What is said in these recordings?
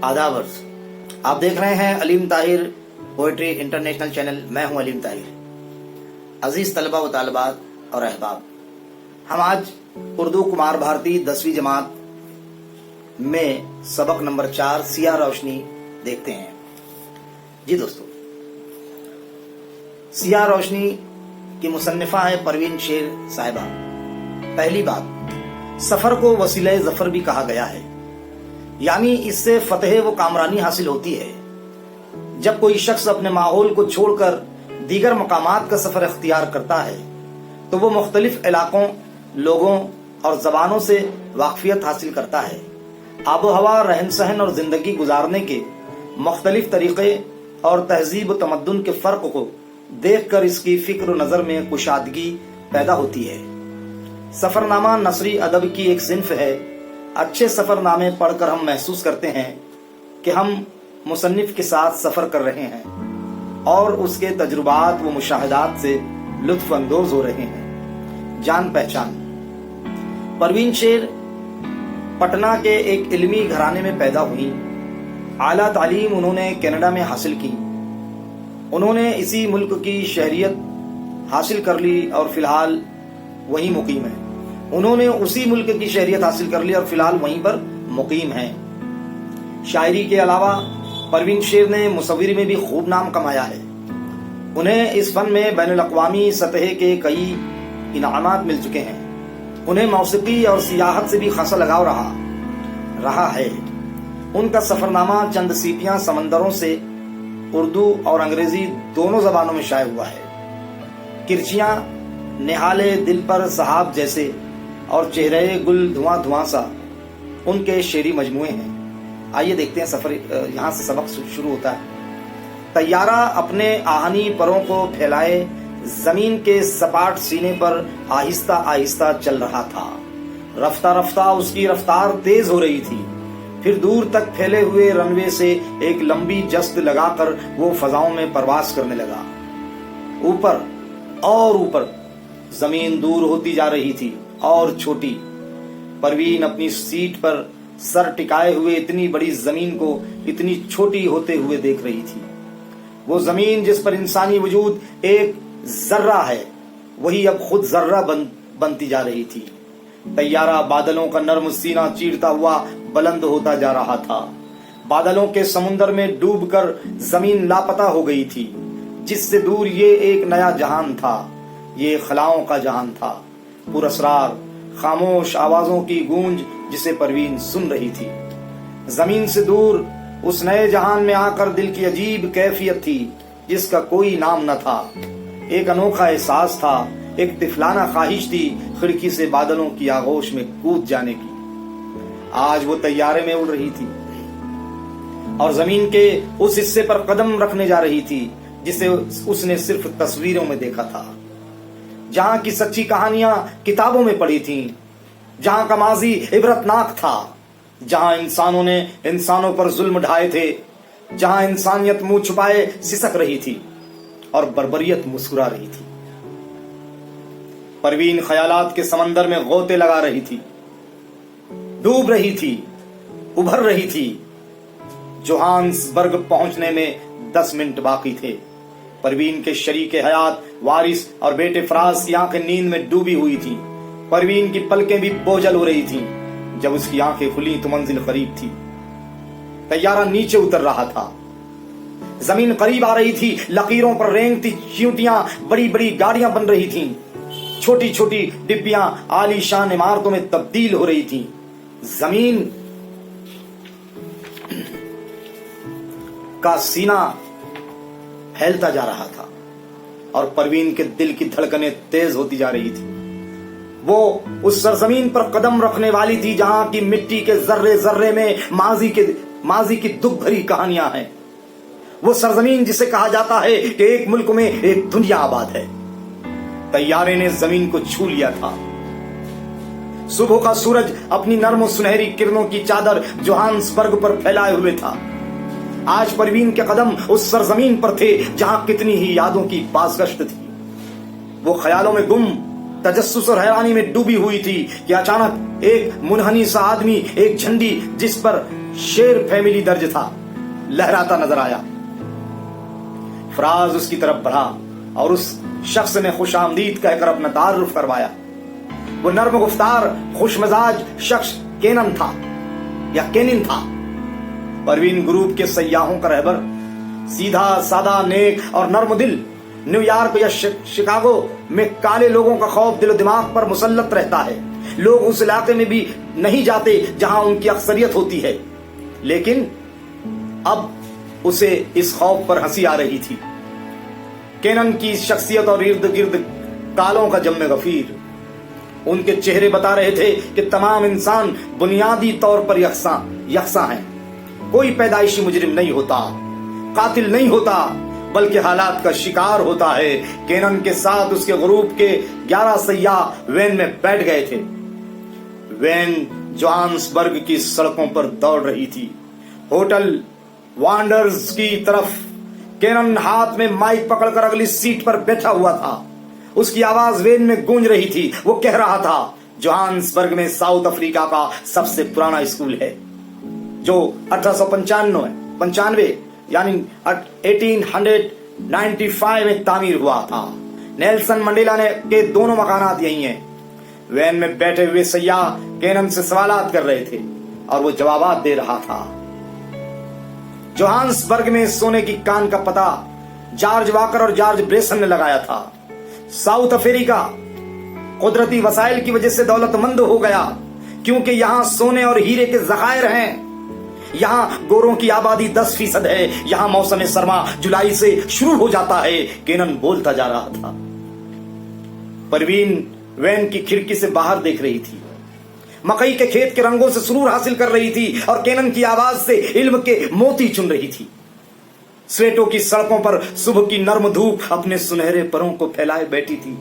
आदावर्स, आप देख रहे हैं Aleem Tahir poetry international channel. मैं हूं अलीम ताहिर। अजीज तलबा व तालिबात और अहबाब, हम आज उर्दू कुमार भारती 10वीं जमात में सबक नंबर 4 सिया रोशनी देखते हैं। जी दोस्तों, सिया रोशनी की मुसन्निफा है परवीन शेर साहिबा। पहली बात, सफर को वसीले जफर भी कहा गया है, यानी इससे फतेह व कामरानी हासिल होती है। जब कोई शख्स अपने माहौल को छोड़कर दीगर मकामात का सफर अख्तियार करता है तो वो मुख्तलिफ इलाकों, लोगों और जबानों से वाकफियत हासिल करता है। आबो हवा, रहन सहन और जिंदगी गुजारने के मुख्तलिफ तरीके और तहजीब व तमद्दुन के फर्क को देख कर इसकी फिक्र व नजर में कुशादगी पैदा होती है। सफरनामा नसरी अदब की एक सिन्फ है। अच्छे सफरनामे पढ़कर हम महसूस करते हैं कि हम मुसन्निफ के साथ सफर कर रहे हैं और उसके तजुर्बात व मुशाहिदात से लुत्फ अंदोज हो रहे हैं। जान पहचान, परवीन शेर पटना के एक इल्मी घराने में पैदा हुई। आला तालीम उन्होंने कनाडा में हासिल की। उन्होंने इसी मुल्क की शहरियत हासिल कर ली और फिलहाल वहीं मुकीम है। उन्होंने उसी मुल्क की शहरियत हासिल कर ली और फिलहाल वहीं पर मुकीम हैं। शायरी के अलावा परवीन शेर ने मुसव्विरी में भी खूब नाम कमाया है। उन्हें इस फन में बैनुल अक़वामी सतह के कई इनामात मिल चुके हैं। उन्हें मौसीकी और सियाहत से भी खासा लगाव रहा है। उनका सफरनामा चंद सीपियां समंदरों से उर्दू और अंग्रेजी दोनों जबानों में शाये हुआ है। किरचियां, निहाले दिल पर सहाब जैसे और चेहरे गुल धुआं धुआं सा उनके शेरी मजमुए हैं। आइए देखते हैं सफर। यहाँ से सबक शुरू होता है। तैयारा अपने आहनी परों को फैलाए जमीन के सपाट सीने पर आहिस्ता आहिस्ता चल रहा था। रफ्ता रफ्ता उसकी रफ्तार तेज हो रही थी। फिर दूर तक फैले हुए रनवे से एक लंबी जस्त लगाकर वो फजाओं में परवास करने लगा। ऊपर और ऊपर जमीन दूर होती जा रही थी और छोटी। परवीन अपनी सीट पर सर टिकाए हुए इतनी बड़ी जमीन को इतनी छोटी होते हुए देख रही थी। वो जमीन जिस पर इंसानी वजूद एक जर्रा है, वही अब खुद जर्रा बनती जा रही थी। तैयारा बादलों का नर्म सीना चीरता हुआ बुलंद होता जा रहा था। बादलों के समुंदर में डूबकर जमीन लापता हो गई थी, जिससे दूर ये एक नया जहान था। ये खलाओं का जहान था, पुरअसरार खामोश आवाजों की गूंज जिसे परवीन सुन रही थी। जमीन से दूर उस नए जहान में आकर दिल की अजीब कैफियत थी जिसका कोई नाम न था। एक अनोखा एहसास था, एक तिफलाना ख्वाहिश थी खिड़की से बादलों की आगोश में कूद जाने की। आज वो तैयारे में उड़ रही थी और जमीन के उस हिस्से पर कदम रखने जा रही थी जिसे उसने सिर्फ तस्वीरों में देखा था, जहां की सच्ची कहानियां किताबों में पढ़ी थीं, जहां का माजी इबरतनाक था, जहां इंसानों ने इंसानों पर जुल्म ढाए थे, जहां इंसानियत मुंह छुपाए सिसक रही थी और बर्बरियत मुस्कुरा रही थी। परवीन ख्यालात के समंदर में गोते लगा रही थी, डूब रही थी, उभर रही थी। जोहान्सबर्ग पहुंचने में 10 मिनट बाकी थे। परवीन के शरीके हयात वारिस और बेटे फराज की आंखें नींद में डूबी हुई थी। परवीन की पलकें भी बोझल हो रही थीं। जब उसकी आंखें खुली तो मंजिल करीब थी। तैयारा नीचे उतर रहा था। जमीन करीब आ रही थी। लकीरों पर रेंगती चींटियां बड़ी बड़ी गाड़ियां बन रही थीं। छोटी छोटी डिब्बियां आलीशान इमारतों में तब्दील हो रही थीं। जमीन का सीना फैलता जा रहा था और परवीन के दिल की धड़कनें तेज होती जा रही थी। वो उस सरजमीन पर कदम रखने वाली थी जहां की मिट्टी के जर्रे जर्रे में माजी की दुख भरी कहानियां हैं। वो सरजमीन जिसे कहा जाता है कि एक मुल्क में एक दुनिया आबाद है। तैयारे ने जमीन को छू लिया था। सुबह का सूरज अपनी नर्म और सुनहरी किरणों की चादर जोहान्सबर्ग पर फैलाए हुए था। आज परवीन के कदम उस सरजमीन पर थे जहां कितनी ही यादों की बाज़गश्त थी। वो ख्यालों में गुम तजस्सुस और हैरानी में डूबी हुई थी कि अचानक एक मुनहनी सा आदमी एक झंडी जिस पर शेर फैमिली दर्ज था लहराता नजर आया। फराज उसकी तरफ बढ़ा और उस शख्स ने खुशामदीद कहकर अपना तारुफ करवाया। वो नर्म गुफ्तार खुशमजाज शख्स केनन था या केनिन था। परवीन ग्रुप के सयाहों का रहबर, सीधा सादा नेक और नर्म दिल, न्यूयॉर्क या शिकागो में काले लोगों का खौफ दिलो दिमाग पर मुसल्लत रहता है। लोग उस इलाके में भी नहीं जाते जहां उनकी अक्सरियत होती है, लेकिन अब उसे इस खौफ पर हंसी आ रही थी। केनन की शख्सियत और इर्द गिर्द कालों का जम्मे गफीर, उनके चेहरे बता रहे थे कि तमाम इंसान बुनियादी तौर पर यकसा हैं। कोई पैदाइशी मुजरिम नहीं होता, कातिल नहीं होता, बल्कि हालात का शिकार होता है। केनन के साथ उसके ग्रुप के 11 सयाह वैन में बैठ गए थे। वैन जोहान्सबर्ग की सड़कों पर दौड़ रही थी, होटल वांडर्स की तरफ। केनन हाथ में माइक पकड़कर अगली सीट पर बैठा हुआ था। उसकी आवाज वैन में गूंज रही थी। वो कह रहा था, जोहान्सबर्ग में साउथ अफ्रीका का सबसे पुराना स्कूल है जो 1895 यानी 1895 में तामीर हुआ था। नेल्सन मंडेला के दोनों मकानात यही हैं। वैन में बैठे हुए सयाह केनन से सवालात कर रहे थे और वो जवाबात दे रहा था। जोहान्सबर्ग में सोने की कान का पता जॉर्ज वॉकर और जॉर्ज ब्रेसन ने लगाया था। साउथ अफ्रीका कुदरती वसाइल की वजह से दौलतमंद हो गया क्योंकि यहां सोने और हीरे के जखायर हैं। यहां गोरों की आबादी 10% है। यहां मौसम सरमा जुलाई से शुरू हो जाता है। केनन बोलता जा रहा था। परवीन वैन की खिड़की से बाहर देख रही थी, मकई के खेत के रंगों से सुरूर हासिल कर रही थी और केनन की आवाज से इल्म के मोती चुन रही थी। स्वेटों की सड़कों पर सुबह की नर्म धूप अपने सुनहरे परों को फैलाए बैठी थी।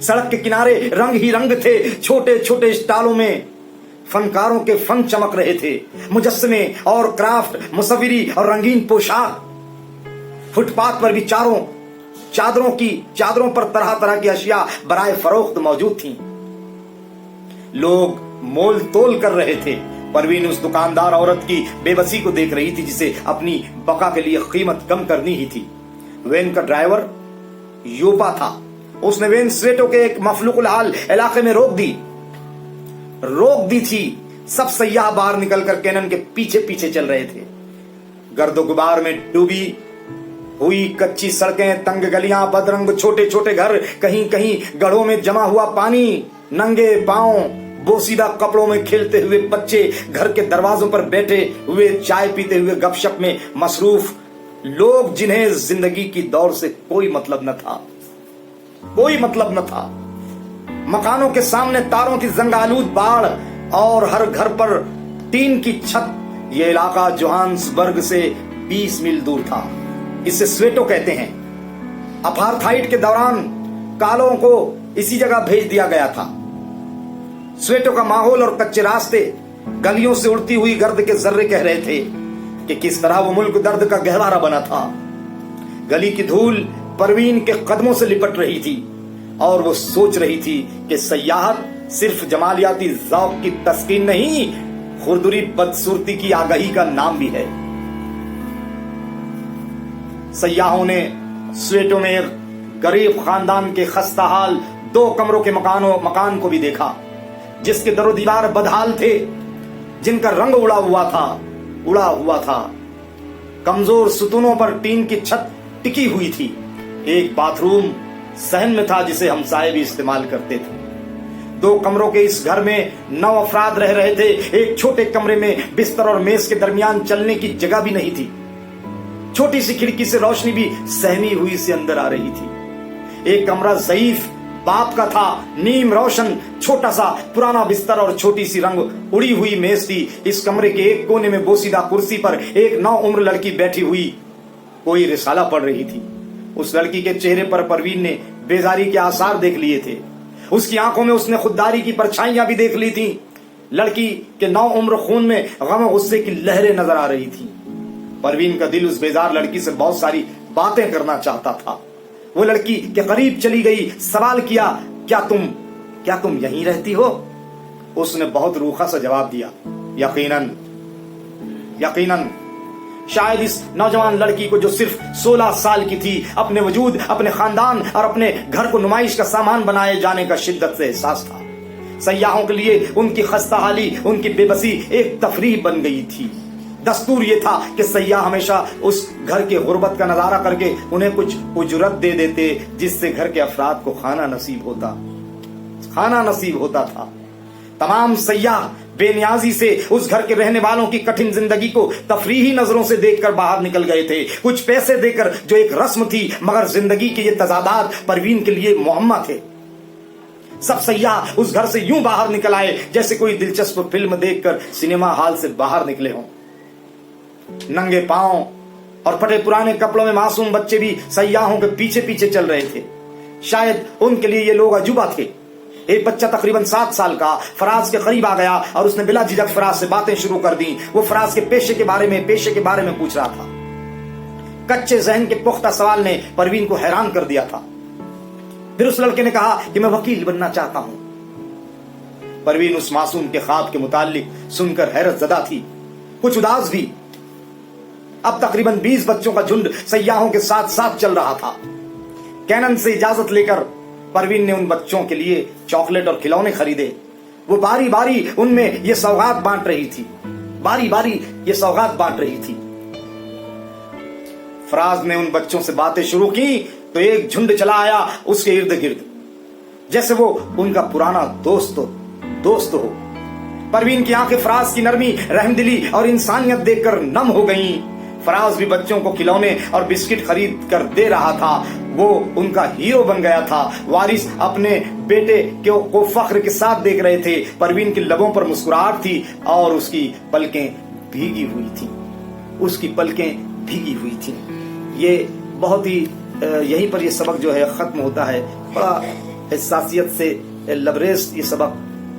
सड़क के किनारे रंग ही रंग थे। छोटे छोटे स्टॉलों में फनकारों के फन चमक रहे थे। मुजस्समे और क्राफ्ट, मुसव्विरी और रंगीन पोशाक। फुटपाथ पर भी चादरों पर तरह तरह की अशिया बराए फरोख्त मौजूद थीं। लोग मोल तोल कर रहे थे। परवीन उस दुकानदार औरत की बेबसी को देख रही थी जिसे अपनी बका के लिए कीमत कम करनी ही थी। वैन का ड्राइवर योपा था। उसने वैन स्वेटो के एक मफलूकुल हाल इलाके में रोक दी थी। सब सयाह बाहर निकलकर केनन के पीछे पीछे चल रहे थे। गर्दो गुबार में डूबी हुई कच्ची सड़कें, तंग गलियां, बदरंग छोटे छोटे घर, कहीं कहीं गढ़ों में जमा हुआ पानी, नंगे पांव बोसीदा कपड़ों में खेलते हुए बच्चे, घर के दरवाजों पर बैठे हुए चाय पीते हुए गपशप में मसरूफ लोग जिन्हें जिंदगी की दौड़ से कोई मतलब न था। मकानों के सामने तारों की जंगालूद बाड़ और हर घर पर टीन की छत। यह इलाका जोहान्सबर्ग से 20 मील दूर था। इसे स्वेटो कहते हैं। अपार्थाइड के दौरान कालों को इसी जगह भेज दिया गया था। स्वेटो का माहौल और कच्चे रास्ते, गलियों से उड़ती हुई गर्द के जर्रे कह रहे थे कि किस तरह वो मुल्क दर्द का गहवारा बना था। गली की धूल परवीन के कदमों से लिपट रही थी और वो सोच रही थी कि सयाहत सिर्फ जमालियाती ज़ौक़ की तस्कीन नहीं, खुरदुरी बदसूरती की आगाही का नाम भी है। सयाहों ने स्वेटो में एक गरीब खानदान के खस्ताहाल 2 कमरों के मकान को भी देखा, जिसके दरो दीवार बदहाल थे, जिनका रंग उड़ा हुआ था। कमजोर सुतूनों पर टीन की छत टिकी हुई थी। एक बाथरूम सहन में था जिसे हमसाये भी इस्तेमाल करते थे। 2 कमरों के इस घर में 9 अफराद रह रहे थे। एक छोटे कमरे में बिस्तर और मेज के दरमियान चलने की जगह भी नहीं थी। छोटी सी खिड़की से रोशनी भी सहमी हुई से अंदर आ रही थी। एक कमरा ज़ईफ बाप का था, नीम रोशन, छोटा सा पुराना बिस्तर और छोटी सी रंग उड़ी हुई मेज थी। इस कमरे के एक कोने में बोसीदा कुर्सी पर एक 9 उम्र लड़की बैठी हुई कोई रिसाला पढ़ रही थी। उस लड़की के चेहरे पर परवीन ने बेजारी के आसार देख लिए थे। उसकी आंखों में उसने खुददारी की परछाइयां भी देख ली थी। लड़की के 9 उम्र खून में गम और गुस्से की लहरें नजर आ रही थी। परवीन का दिल उस बेजार लड़की से बहुत सारी बातें करना चाहता था। वो लड़की के करीब चली गई, सवाल किया, क्या तुम क्या तुम यहीं रहती हो? उसने बहुत रूखा सा जवाब दिया, यकीनन यकीनन। शायद इस नौजवान लड़की को, जो सिर्फ 16 साल की थी, अपने वजूद, अपने खानदान और अपने घर को नुमाइश का सामान बनाए जाने का शिद्दत से एहसास था। सयाहों के लिए उनकी खस्ताहाली, उनकी बेबसी एक तफरीह बन गई थी। दस्तूर ये था कि सयाह हमेशा उस घर के गुर्बत का नजारा करके उन्हें कुछ उजरत दे देते, जिससे घर के अफराद को खाना नसीब होता था। तमाम सयाह बेनियाजी से उस घर के रहने वालों की कठिन जिंदगी को तफरीही नजरों से देखकर बाहर निकल गए थे, कुछ पैसे देकर, जो एक रस्म थी, मगर जिंदगी के ये तजादात परवीन के लिए मुअम्मा थे। सब सयाह उस घर से यूं बाहर निकल आए जैसे कोई दिलचस्प फिल्म देखकर सिनेमा हॉल से बाहर निकले हों। नंगे पांव और फटे पुराने कपड़ों में मासूम बच्चे भी सयाहों के पीछे पीछे चल रहे थे। शायद उनके लिए ये लोग अजूबा थे। एक बच्चा तकरीबन 7 साल का फराज के करीब आ गया और उसने बिला झिझक फराज से बातें शुरू कर दी। वो फराज के पेशे के बारे में पूछ रहा था। कच्चे जहन के पुख्ता सवाल ने परवीन को हैरान कर दिया था। फिर उस लड़के ने कहा कि मैं वकील बनना चाहता हूं। परवीन उस मासूम के ख्वाब के मुताल्लिक सुनकर हैरत ज़दा थी, कुछ उदास भी। अब तकरीबन 20 बच्चों का झुंड सयाहों के साथ साथ चल रहा था। कैनन से इजाजत लेकर परवीन ने उन बच्चों के लिए चॉकलेट और खिलौने खरीदे। वो बारी बारी उनमें ये सौगात बांट रही थी। फराज ने उन बच्चों से बातें शुरू की तो एक झुंड चला आया उसके इर्द गिर्द, जैसे वो उनका पुराना दोस्त हो। परवीन की आंखें फराज की नरमी, रहमदिली और इंसानियत देखकर नम हो गईं। फराज भी बच्चों को खिलौने और बिस्किट खरीद कर दे रहा था। वो उनका हीरो बन गया था। वारिस अपने बेटे को फख्र के साथ देख रहे थे। परवीन के लबों पर मुस्कुराहट थी और उसकी पलकें भीगी हुई थी। ये बहुत ही यहीं पर ये सबक जो है खत्म होता है। बड़ा हिस्सासियत से लबरेज ये सबक।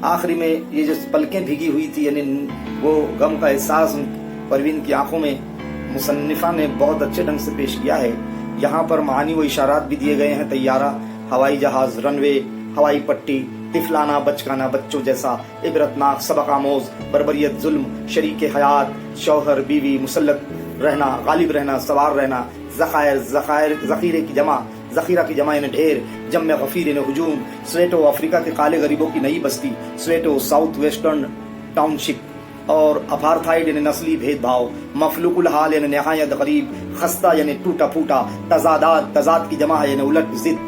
आखिरी में ये जो पलकें भीगी हुई थी, यानी वो गम का एहसास परवीन की आंखों में मुसन्निफा ने बहुत अच्छे ढंग से पेश किया है। यहाँ पर मानी व इशारात भी दिए गए हैं। तैयारा, हवाई जहाज, रनवे, हवाई पट्टी, तिफलाना, बचकाना, बच्चों जैसा, इबरतनाक, सबक आमोज, बर्बरियत, जुल्म, शरीक हयात, शौहर, बीवी, मुसल्लत रहना, गालिब रहना, सवार रहना, ज़खीरा की जमा यानी ढेर, जम्मे गफीर यानी हुजूम, स्वेटो अफ्रीका के काले गरीबों की नई बस्ती, स्वेटो साउथ वेस्टर्न टाउनशिप, और अपार्थाइड यानी नस्ली भेदभाव, मफलूकुल हाल यानी नहायत गरीब, खस्ता यानी टूटा फूटा, तजाद की जमा यानी उलट जिद।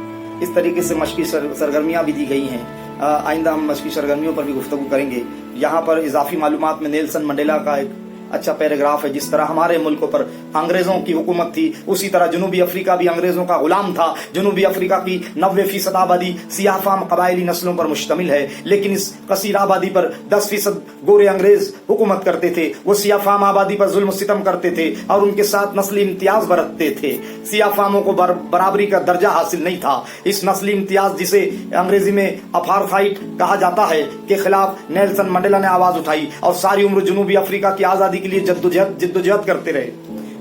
इस तरीके से मशक़ी सरगर्मियाँ भी दी गई हैं। आइंदा हम मशक़ी सरगर्मियों पर भी गुफ्तगू करेंगे। यहाँ पर इजाफी मालूमात में नेल्सन मंडेला का एक अच्छा पैराग्राफ है। जिस तरह हमारे मुल्कों पर अंग्रेजों की हुकूमत थी, उसी तरह जनूबी अफ्रीका भी अंग्रेजों का गुलाम था। जनूबी अफ्रीका की 90% आबादी सियाफाम कबायली नस्लों पर मुश्तमिल है, लेकिन इस कसीर आबादी पर 10% गोरे अंग्रेज हुकूमत करते थे। वो सियाफाम आबादी पर जुल्म सितम करते थे और उनके साथ नस्ली इम्तियाज बरतते थे। सियाफामों को बराबरी का दर्जा हासिल नहीं था। इस नस्ली इम्तियाज, जिसे अंग्रेजी में अपार्थाइड कहा जाता है, के खिलाफ नेल्सन मंडेला ने आवाज उठाई और सारी उम्र जनूबी अफ्रीका की आजादी के लिए जद्दोजहद करते रहे।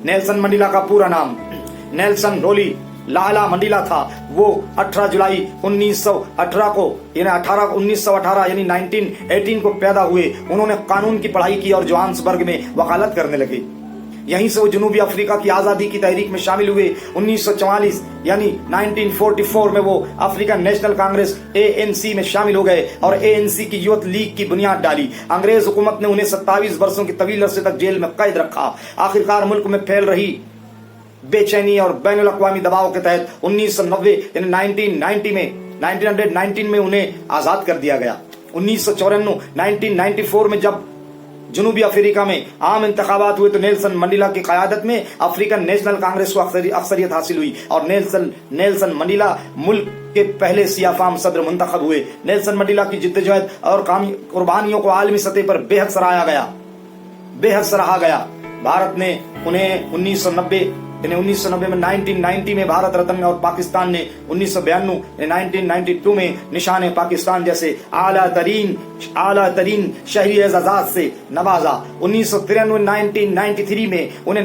नेल्सन मंडेला का पूरा नाम नेल्सन रोली लाला मंडेला था। वो 18 जुलाई 1918 यानी 1918 को पैदा हुए। उन्होंने कानून की पढ़ाई की और जोहान्सबर्ग में वकालत करने लगे। यहीं से वो जनूबी अफ्रीका की आजादी की तहरीक में शामिल हुए। 1944 यानी 1944 में वो अफ्रीकन नेशनल कांग्रेस ANC में शामिल हो गए और ANC की यूथ लीग की बुनियाद डाली। अंग्रेज हुकूमत ने उन्हें 27 वर्षों की तवील अरसे तक जेल में कैद रखा। आखिरकार मुल्क में फैल रही बेचैनी और बैनुल अक़वामी दबाव के तहत 1990 यानी 1919 में उन्हें आजाद कर दिया गया। 1994 में जब जनूबी अफ्रीका में आम इंतखाबात हुए तो नेल्सन मंडेला की क़यादत में अफ्रीकन नेशनल कांग्रेस को अक्सरियत हासिल हुई और नेल्सन मंडेला मुल्क के पहले सियाफाम सदर मुंतखब हुए। नेल्सन मंडेला की जिद्दोजहद और कुर्बानियों को आलमी सतह पर बेहद सराहा गया। भारत ने उन्हें 1990 इन्हें 1990 में 1990 में भारत रत्न और पाकिस्तान ने 1992 1992 में निशान पाकिस्तान जैसे आला तरीन शहरी एजाजात से नवाजा। 1993 1993 में उन्हें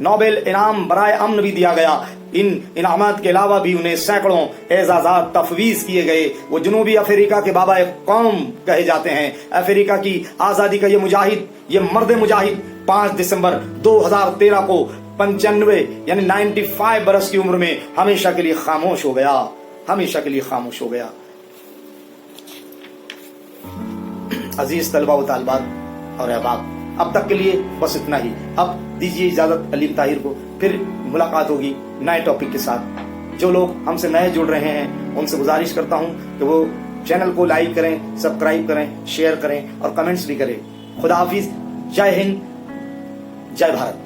नोबेल इनाम बराए अमन भी दिया गया। इन इनामात के अलावा भी उन्हें सैकड़ों एजाजात तफवीज किए गए। वो जनूबी अफ्रीका के बाबा कौम कहे जाते हैं। अफ्रीका की आजादी का ये मर्द मुजाहिद 5 दिसंबर 2013 को 95 यानी 95 बरस की उम्र में हमेशा के लिए खामोश हो गया, हमेशा के लिए खामोश हो गया। अजीज तलबा व तालिबात और अहबाब, अब तक के लिए बस इतना ही। अब दीजिए इजाजत अलीम ताहिर को, फिर मुलाकात होगी नए टॉपिक के साथ। जो लोग हमसे नए जुड़ रहे हैं उनसे गुजारिश करता हूं कि वो चैनल को लाइक करें, सब्सक्राइब करें, शेयर करें और कमेंट्स भी करें। खुदा हाफिज, जय हिंद, जय भारत।